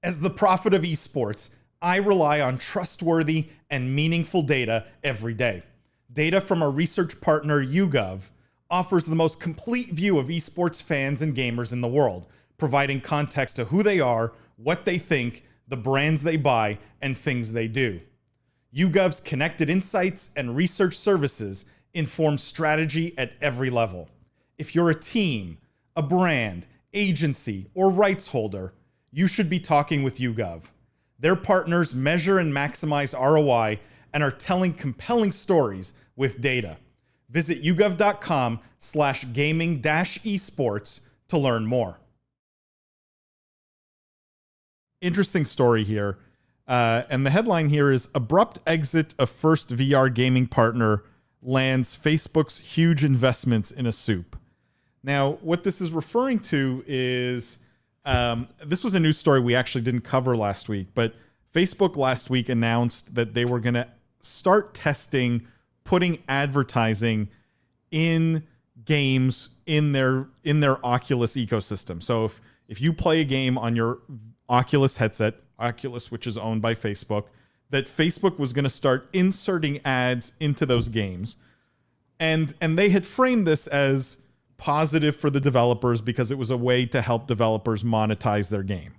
As the prophet of esports, I rely on trustworthy and meaningful data every day. Data from our research partner, YouGov, offers the most complete view of esports fans and gamers in the world, providing context to who they are, what they think, the brands they buy, and things they do. YouGov's connected insights and research services inform strategy at every level. If you're a team, a brand, agency, or rights holder, you should be talking with YouGov. Their partners measure and maximize ROI and are telling compelling stories with data. Visit yougov.com/gaming-esports to learn more. Interesting story here. And the headline here is abrupt exit of first VR gaming partner lands Facebook's huge investments in a soup. Now, what this is referring to is, this was a news story we actually didn't cover last week, but Facebook last week announced that they were going to start testing putting advertising in games in their Oculus ecosystem. So if you play a game on your Oculus headset, Oculus, which is owned by Facebook, that Facebook was going to start inserting ads into those games. And they had framed this as positive for the developers because it was a way to help developers monetize their game.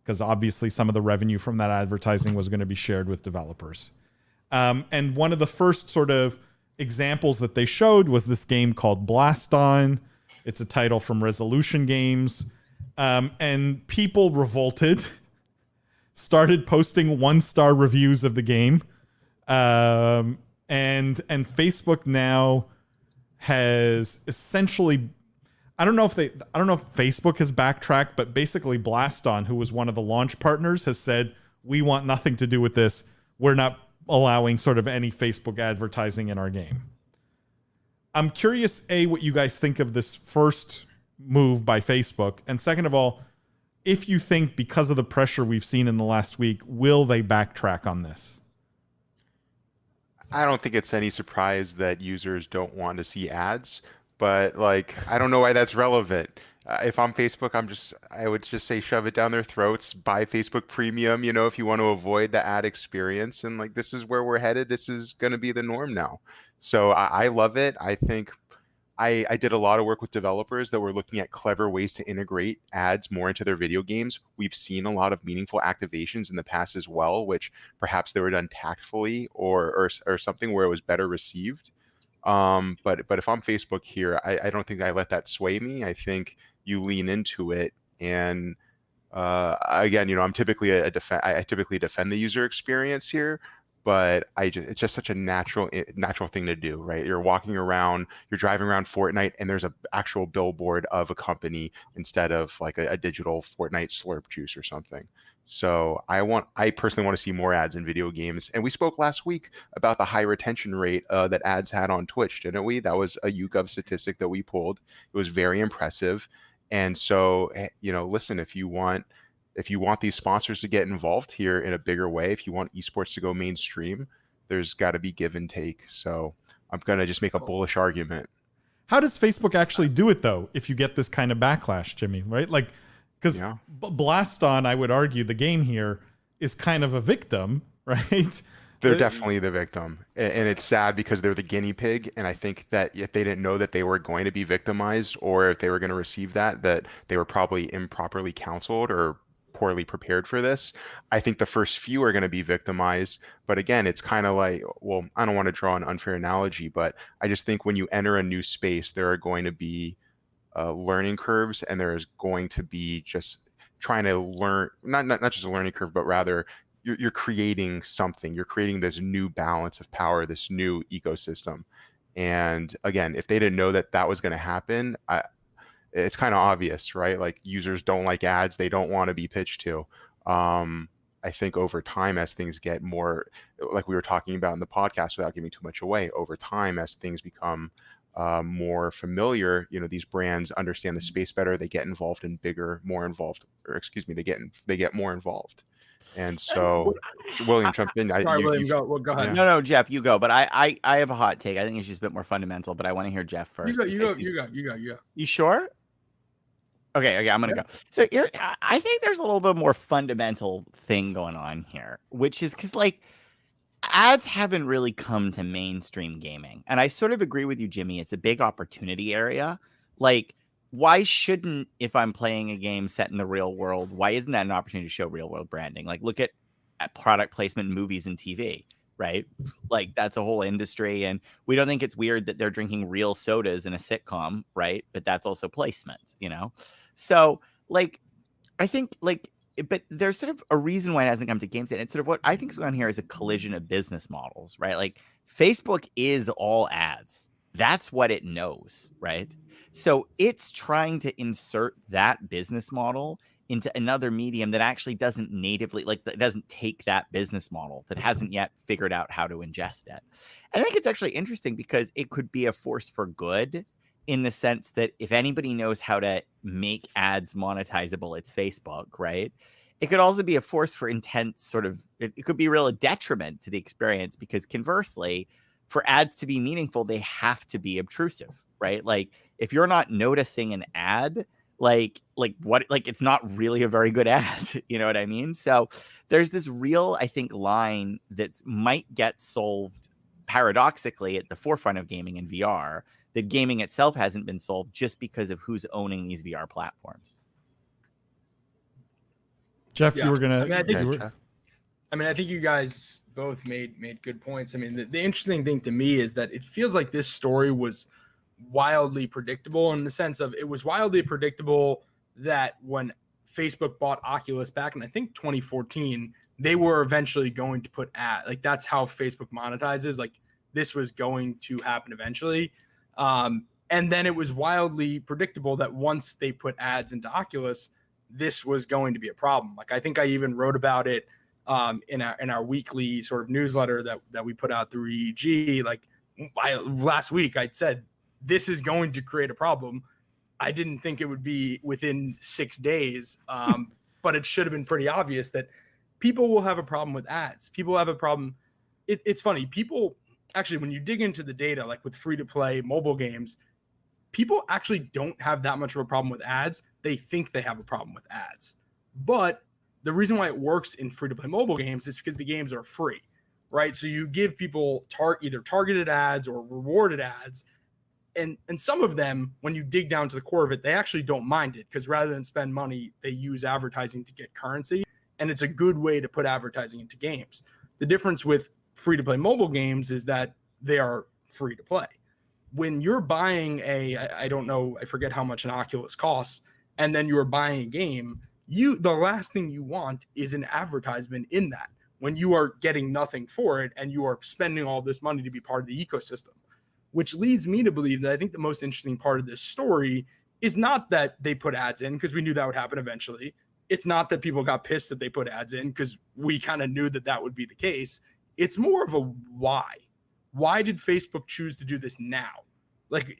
Because obviously some of the revenue from that advertising was going to be shared with developers. And one of the first sort of examples that they showed was this game called Blast On. It's a title from Resolution Games. And people revolted, started posting 1-star reviews of the game. And Facebook now has essentially, I don't know if Facebook has backtracked, but basically Blast On, who was one of the launch partners, has said, we want nothing to do with this. We're not allowing sort of any Facebook advertising in our game. I'm curious, A, what you guys think of this first move by Facebook, and second of all, if you think because of the pressure we've seen in the last week, will they backtrack on this? I don't think it's any surprise that users don't want to see ads, but like, I don't know why that's relevant. If I'm Facebook, I would just say shove it down their throats, buy Facebook Premium, if you want to avoid the ad experience. And like, this is where we're headed. This is going to be the norm now. So I love it. I think I did a lot of work with developers that were looking at clever ways to integrate ads more into their video games. We've seen a lot of meaningful activations in the past as well, which perhaps they were done tactfully or something where it was better received. But if I'm Facebook here, I don't think I let that sway me. I think you lean into it, and again, I typically defend the user experience here, but it's just such a natural thing to do, right? You're walking around, you're driving around Fortnite, and there's an actual billboard of a company instead of like a digital Fortnite slurp juice or something. So I personally want to see more ads in video games. And we spoke last week about the high retention rate that ads had on Twitch, didn't we? That was a YouGov statistic that we pulled. It was very impressive. And so, listen, if you want these sponsors to get involved here in a bigger way, if you want esports to go mainstream, there's got to be give and take. So I'm going to just make a bullish argument. How does Facebook actually do it, though, if you get this kind of backlash, Jimmy, right? Like, because Blast On, I would argue, the game here is kind of a victim, right? They're definitely the victim. And it's sad because they're the guinea pig. And I think that if they didn't know that they were going to be victimized, or if they were going to receive that they were probably improperly counseled or poorly prepared for this. I think the first few are going to be victimized. But again, it's kind of like, well, I don't want to draw an unfair analogy, but I just think when you enter a new space, there are going to be learning curves, and there's going to be just trying to learn, not just a learning curve, but rather you're creating something. You're creating this new balance of power, this new ecosystem. And again, if they didn't know that was going to happen, it's kind of obvious, right? Like, users don't like ads. They don't want to be pitched to. I think over time, as things get more, like we were talking about in the podcast, without giving too much away, over time, as things become more familiar, these brands understand the space better. They get involved in bigger, more involved, or excuse me, they get more involved. And so, William, jump in. Sorry, William, go ahead. Yeah. No, Jeff, you go. But I have a hot take. I think it's just a bit more fundamental, but I want to hear Jeff first. You go. You sure? Okay, I'm gonna go. So here, I think there's a little bit more fundamental thing going on here, which is because like ads haven't really come to mainstream gaming, and I sort of agree with you, Jimmy. It's a big opportunity area. Like, why shouldn't, if I'm playing a game set in the real world, why isn't that an opportunity to show real world branding? Like, look at product placement in movies and TV, right? Like, that's a whole industry, and we don't think it's weird that they're drinking real sodas in a sitcom, right? But that's also placement, you know. So, like, I think, like, but there's sort of a reason why it hasn't come to games yet. It's sort of what I think is going on here is a collision of business models, right? Like, Facebook is all ads. That's what it knows, right? So it's trying to insert that business model into another medium that actually doesn't natively, like, that doesn't take that business model, that hasn't yet figured out how to ingest it. And I think it's actually interesting because it could be a force for good, in the sense that if anybody knows how to make ads monetizable, it's Facebook, right? It could also be a force for intense sort of, it could be really a detriment to the experience, because conversely, for ads to be meaningful, they have to be obtrusive, right? Like, if you're not noticing an ad, like what, like, it's not really a very good ad. You know what I mean? So there's this real, I think, line that might get solved paradoxically at the forefront of gaming and VR, that gaming itself hasn't been solved just because of who's owning these VR platforms. Jeff, Yeah. you were gonna. I mean, I think you were- I think you guys both made good points. I mean, the interesting thing to me is that it feels like this story was wildly predictable, in the sense of it was wildly predictable that when Facebook bought Oculus back in, I think, 2014, they were eventually going to put like, that's how Facebook monetizes. Like, this was going to happen eventually. And then it was wildly predictable that once they put ads into Oculus, this was going to be a problem. Like, I think I even wrote about it in our weekly sort of newsletter that we put out through EEG. Like, last week I said, this is going to create a problem. I didn't think it would be within 6 days, but it should have been pretty obvious that people will have a problem with ads. People have a problem. It's funny. People actually, when you dig into the data, like with free-to-play mobile games, people actually don't have that much of a problem with ads. They think they have a problem with ads. But the reason why it works in free-to-play mobile games is because the games are free, right? So you give people either targeted ads or rewarded ads. And some of them, when you dig down to the core of it, they actually don't mind it, because rather than spend money, they use advertising to get currency. And it's a good way to put advertising into games. The difference with free-to-play mobile games is that they are free to play. When you're buying I don't know, I forget how much an Oculus costs, and then you're buying a game, the last thing you want is an advertisement in that, when you are getting nothing for it and you are spending all this money to be part of the ecosystem. Which leads me to believe that I think the most interesting part of this story is not that they put ads in, because we knew that would happen eventually. It's not that people got pissed that they put ads in, because we kind of knew that would be the case. It's more of a why. Why did Facebook choose to do this now? Like,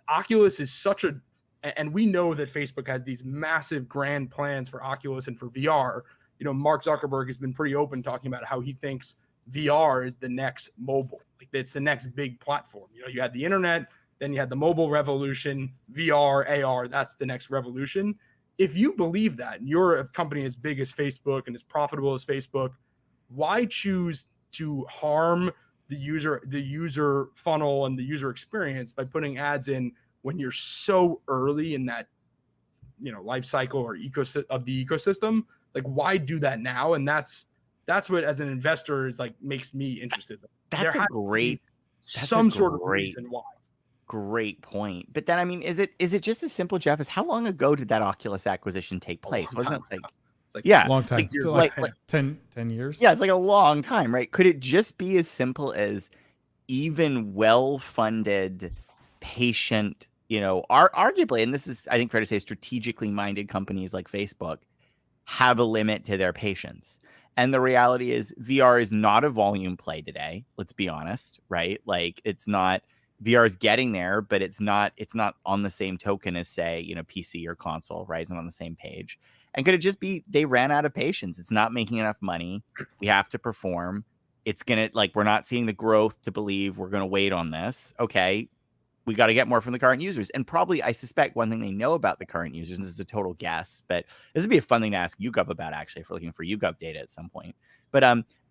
Oculus is and we know that Facebook has these massive grand plans for Oculus and for VR. You know, Mark Zuckerberg has been pretty open talking about how he thinks VR is the next mobile. Like, it's the next big platform. You know, you had the internet, then you had the mobile revolution, VR, AR, that's the next revolution. If you believe that, and you're a company as big as Facebook and as profitable as Facebook, why choose to harm the user funnel and the user experience by putting ads in when you're so early in that, you know, life cycle or of the ecosystem? Like, why do that now? And that's what, as an investor, is like, makes me interested. That's There a great, some sort of reason why. Great point. But then, I mean, is it just as simple, Jeff, as how long ago did that Oculus acquisition take place? long Wasn't it time. like, It's like, yeah, long time. like, Still like, like 10 years. yeah, it's like a long time, right? Could it just be as simple as even well-funded, patient, you know, arguably, and this is, I think, fair to say, strategically minded companies like Facebook have a limit to their patience. And the reality is VR is not a volume play today. Let's be honest, right? Like, it's not, VR is getting there, but it's not on the same token as, say, you know, PC or console, right? It's not on the same page. And could it just be they ran out of patience? It's not making enough money. We have to perform. It's going to, like, we're not seeing the growth to believe we're going to wait on this. Okay, we got to get more from the current users. And probably, I suspect one thing they know about the current users, and this is a total guess, but this would be a fun thing to ask YouGov about, actually, if we're looking for YouGov data at some point. But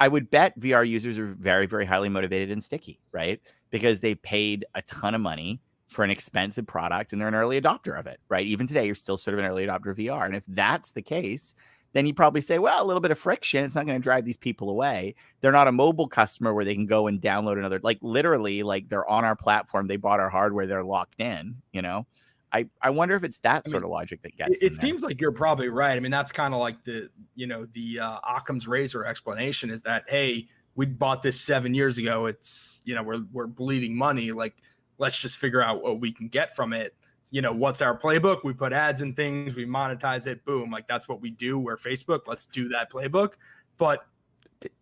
I would bet VR users are very, very highly motivated and sticky, right? Because they paid a ton of money for an expensive product and they're an early adopter of it, right? Even today, you're still sort of an early adopter of VR. And if that's the case, then you probably say, well, a little bit of friction, it's not going to drive these people away. They're not a mobile customer where they can go and download another, like literally, like they're on our platform, they bought our hardware, they're locked in, you know? I wonder if it's that sort of logic that gets it seems like you're probably right. I mean, that's kind of like the Occam's razor explanation is that, hey, we bought this 7 years ago. It's, you know, we're bleeding money. Like, let's just figure out what we can get from it. You know, what's our playbook? We put ads and things, we monetize it, boom. Like, that's what we do. We're Facebook. Let's do that playbook. But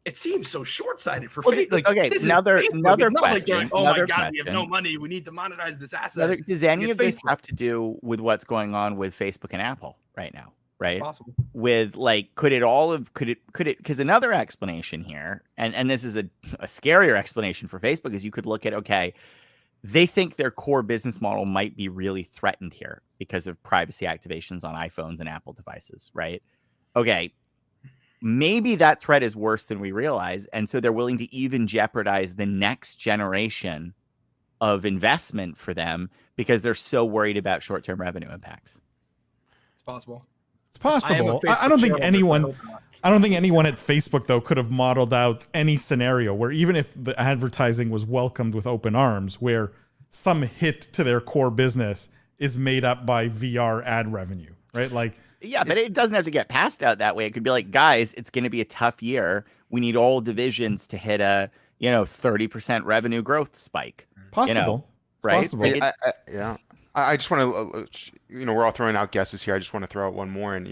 it seems so short-sighted for Facebook. Like, okay, another question. Like oh my God, we have no money. We need to monetize this asset. Does any of this have to do with what's going on with Facebook and Apple right now? Right. It's possible. With like, could it, because another explanation here, and this is a scarier explanation for Facebook, is you could look at, okay, they think their core business model might be really threatened here because of privacy activations on iPhones and Apple devices, right? Okay, maybe that threat is worse than we realize, and so they're willing to even jeopardize the next generation of investment for them because they're so worried about short-term revenue impacts. It's possible. It's possible. I don't think anyone at Facebook, though, could have modeled out any scenario where even if the advertising was welcomed with open arms, where some hit to their core business is made up by VR ad revenue, right? Like, yeah, but it doesn't have to get passed out that way. It could be like, guys, it's going to be a tough year. We need all divisions to hit a 30% revenue growth spike. Possible, right? Possible. Yeah. I just want to, we're all throwing out guesses here. I just want to throw out one more, and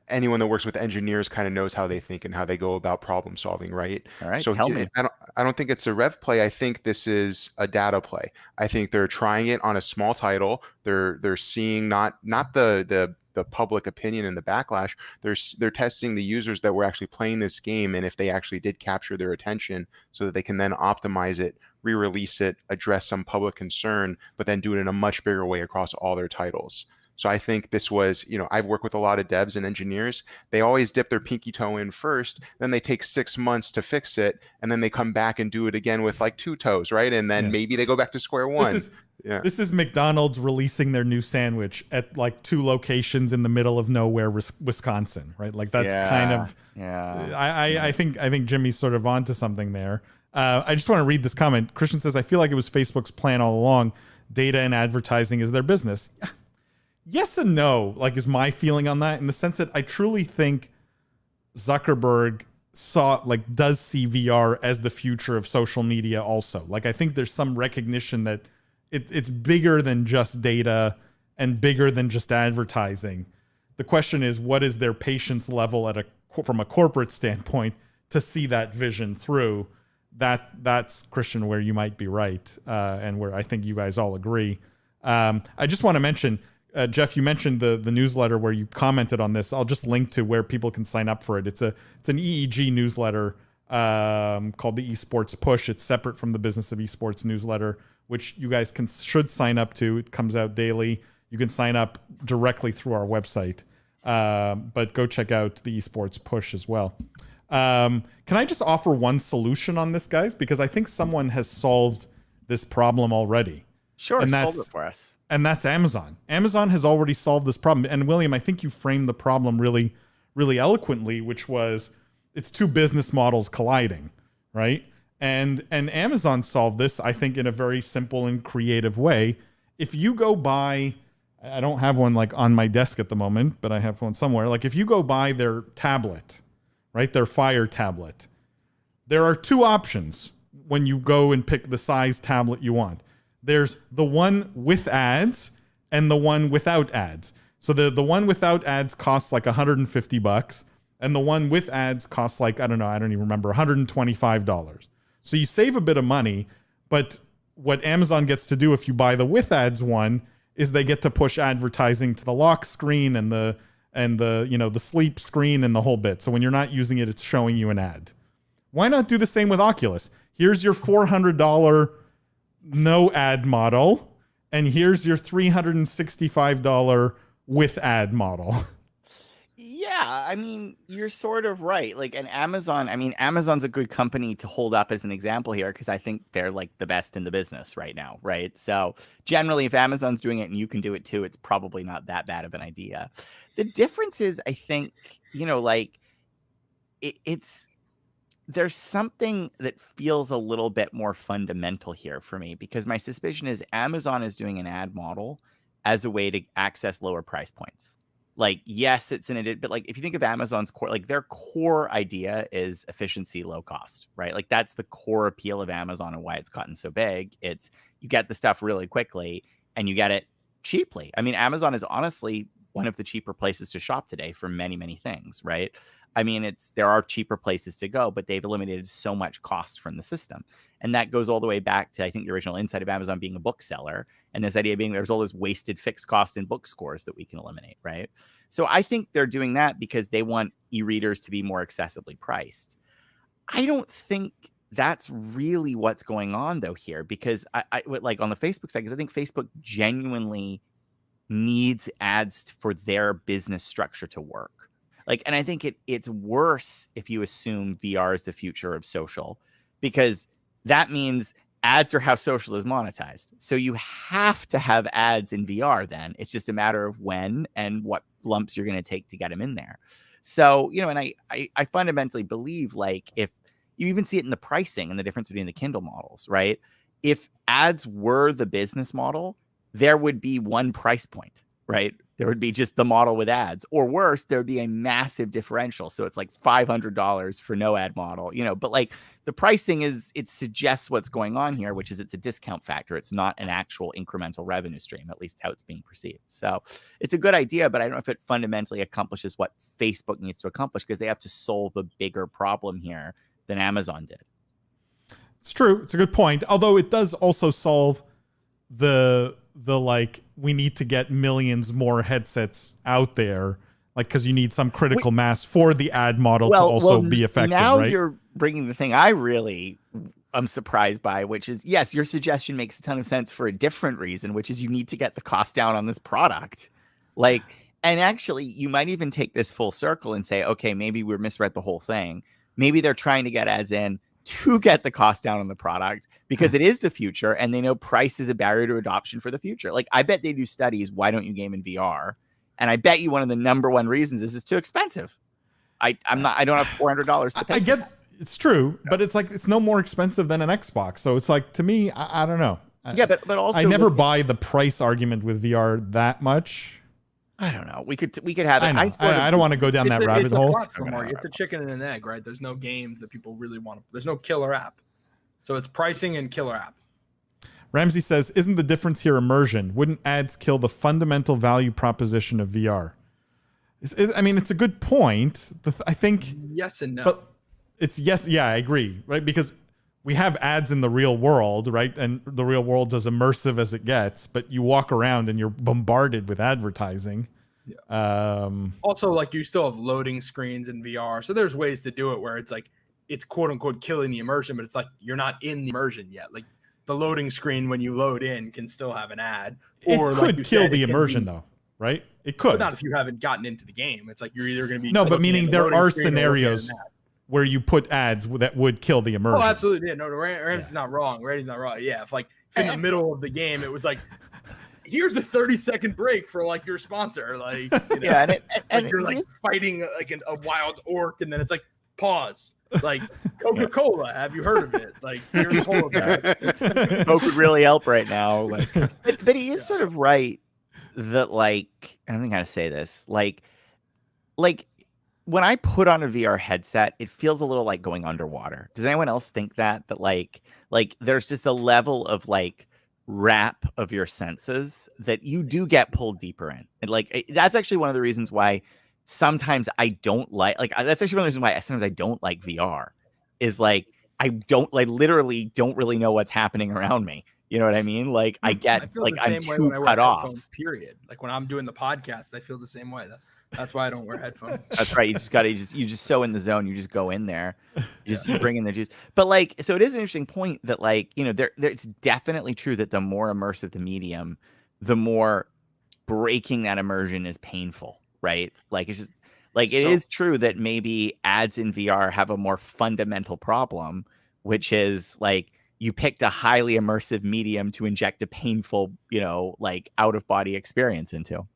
anyone that works with engineers kind of knows how they think and how they go about problem solving, right? All right, so tell me. I don't think it's a rev play. I think this is a data play. I think they're trying it on a small title. They're seeing not the public opinion and the backlash. They're testing the users that were actually playing this game, and if they actually did capture their attention, so that they can then optimize it, re-release it, address some public concern, but then do it in a much bigger way across all their titles. So I think this was, I've worked with a lot of devs and engineers. They always dip their pinky toe in first, then they take 6 months to fix it, and then they come back and do it again with like 2 toes, right? And then maybe they go back to square one. This is McDonald's releasing their new sandwich at like 2 locations in the middle of nowhere, Wisconsin, right? Like that's kind of. Yeah. I think Jimmy's sort of onto something there. I just want to read this comment. Christian says, I feel like it was Facebook's plan all along. Data and advertising is their business. Yes and no, like, is my feeling on that, in the sense that I truly think Zuckerberg does see VR as the future of social media also. Like, I think there's some recognition that it's bigger than just data and bigger than just advertising. The question is, what is their patience level from a corporate standpoint to see that vision through? That's, Christian, where you might be right, and where I think you guys all agree. I just want to mention, Jeff, you mentioned the newsletter where you commented on this. I'll just link to where people can sign up for it. It's an EEG newsletter called the Esports Push. It's separate from the Business of Esports newsletter, which you guys should sign up to. It comes out daily. You can sign up directly through our website, but go check out the Esports Push as well. Can I just offer one solution on this, guys? Because I think someone has solved this problem already. Sure, solve it for us. And that's Amazon. Amazon has already solved this problem. And William, I think you framed the problem really, really eloquently, which was it's 2 business models colliding, right? And Amazon solved this, I think, in a very simple and creative way. If you go buy, I don't have one like on my desk at the moment, but I have one somewhere. Like, if you go buy their tablet, right, their Fire tablet, there are 2 options when you go and pick the size tablet you want. There's the one with ads and the one without ads. So the one without ads costs like $150, and the one with ads costs like, I don't even remember, $125. So you save a bit of money, but what Amazon gets to do if you buy the with ads one is they get to push advertising to the lock screen and the the sleep screen and the whole bit. So when you're not using it, it's showing you an ad. Why not do the same with Oculus? Here's your $400 no ad model. and here's your $365 with ad model. Yeah, I mean, you're sort of right. Like, and Amazon, I mean, Amazon's a good company to hold up as an example here because I think they're like the best in the business right now, right? So generally, if Amazon's doing it and you can do it too, it's probably not that bad of an idea. The difference is, I think, like it's there's something that feels a little bit more fundamental here for me because my suspicion is Amazon is doing an ad model as a way to access lower price points. Like, yes, it's but like if you think of Amazon's core, like their core idea is efficiency, low cost, right? Like that's the core appeal of Amazon and why it's gotten so big. It's you get the stuff really quickly and you get it cheaply. I mean, Amazon is honestly one of the cheaper places to shop today for many, many things, right? I mean, there are cheaper places to go, but they've eliminated so much cost from the system. And that goes all the way back to, I think, the original insight of Amazon being a bookseller. And this idea being there's all this wasted fixed cost in book scores that we can eliminate, right? So I think they're doing that because they want e-readers to be more accessibly priced. I don't think that's really what's going on, though, here, because I like on the Facebook side, because I think Facebook genuinely needs ads for their business structure to work. Like, and I think it's worse if you assume VR is the future of social, because that means ads are how social is monetized. So you have to have ads in VR then. It's just a matter of when and what lumps you're going to take to get them in there. So, and I fundamentally believe, like, if you even see it in the pricing and the difference between the Kindle models, right? If ads were the business model, there would be one price point, right? There would be just the model with ads, or worse, there would be a massive differential. So it's like $500 for no ad model, but like the pricing it suggests what's going on here, which is it's a discount factor. It's not an actual incremental revenue stream, at least how it's being perceived. So it's a good idea, but I don't know if it fundamentally accomplishes what Facebook needs to accomplish because they have to solve a bigger problem here than Amazon did. It's true. It's a good point. Although it does also solve the like, we need to get millions more headsets out there, like, because you need some critical mass for the ad model to also be effective. Now right? You're bringing the thing I really am surprised by, which is, yes, your suggestion makes a ton of sense for a different reason, which is you need to get the cost down on this product. Like, and actually, you might even take this full circle and say, okay, maybe we misread the whole thing. Maybe they're trying to get ads in to get the cost down on the product because it is the future and they know price is a barrier to adoption for the future. Like, I bet they do studies, why don't you game in VR? And I bet you one of the number one reasons is it's too expensive. I don't have $400 to pay. I get it's true, but it's like, it's no more expensive than an Xbox. So it's like, to me, I don't know. Yeah, but also I never buy the price argument with VR that much. I don't know. We could have it. I don't want to go down that rabbit hole. It's a chicken and an egg, right? There's no games that people really want. There's no killer app. So it's pricing and killer app. Ramsey says, isn't the difference here immersion? Wouldn't ads kill the fundamental value proposition of VR? I mean, it's a good point. I think yes and no. But it's yes. Yeah, I agree. Right. Because we have ads in the real world, right? And the real world's as immersive as it gets, but you walk around and you're bombarded with advertising. Yeah. Also, like, you still have loading screens in VR. So there's ways to do it where it's like, it's quote unquote killing the immersion, but it's like, you're not in the immersion yet. Like, the loading screen when you load in can still have an ad. Or it could kill the immersion though, right? It could. But not if you haven't gotten into the game. It's like, you're either going to be. No, but meaning there are scenarios where you put ads that would kill the immersion. Oh, absolutely. Yeah, no, Randy's not wrong. Randy's not wrong. Yeah, if in the middle of the game, it was like, here's a 30-second break for like your sponsor. Like, yeah, and you're like fighting like a wild orc, and then it's like, pause. Like, Coca-Cola, have you heard of it? Like, here's all of that. Coke would really help right now. Like, but he is sort of right that, like, I don't think how to say this. Like when I put on a VR headset, it feels a little like going underwater. Does anyone else think that like there's just a level of like wrap of your senses that you do get pulled deeper in? And like, that's actually one of the reasons why sometimes I don't that's actually one of the reasons why sometimes I don't like VR is like, I literally don't really know what's happening around me. You know what I mean? Like I I get feel like the I'm same way too when I wear cut off. headphones, period. Like when I'm doing the podcast, I feel the same way. That's why I don't wear headphones. That's right. You just got to you just so in the zone. You just go in there. You bring in the juice. But like, so it is an interesting point that like, you know, there it's definitely true that the more immersive the medium, the more breaking that immersion is painful, right? Like it's just like it is true that maybe ads in VR have a more fundamental problem, which is like you picked a highly immersive medium to inject a painful, you know, like out of body experience into.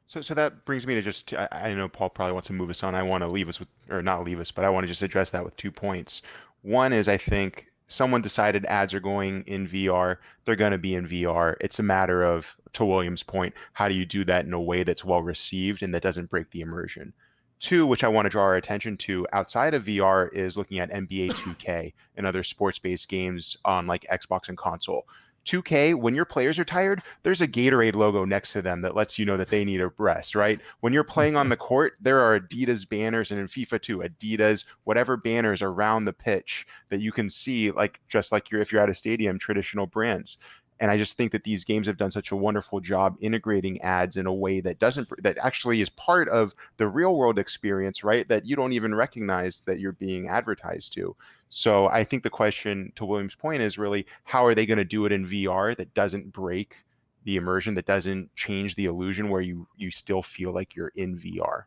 So that brings me to just, I know Paul probably wants to move us on. I want to leave us with, or not leave us, but I want to just address that with 2 points. One is I think someone decided ads are going in VR. They're going to be in VR. It's a matter of, to William's point, how do you do that in a way that's well received and that doesn't break the immersion? Two, which I want to draw our attention to outside of VR, is looking at NBA 2K and other sports-based games on like Xbox and console. 2K, when your players are tired, there's a Gatorade logo next to them that lets you know that they need a rest, right? When you're playing on the court, there are Adidas banners, and in FIFA 2, Adidas, whatever banners around the pitch that you can see, like just like if you're at a stadium, traditional brands. And I just think that these games have done such a wonderful job integrating ads in a way that that actually is part of the real world experience, right? That you don't even recognize that you're being advertised to. So I think the question, to William's point, is really how are they going to do it in VR that doesn't break the immersion, that doesn't change the illusion where you still feel like you're in VR.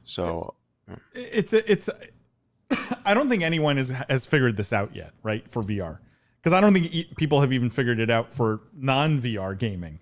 So it's I don't think anyone has figured this out yet, right? For VR. Because I don't think people have even figured it out for non-VR gaming.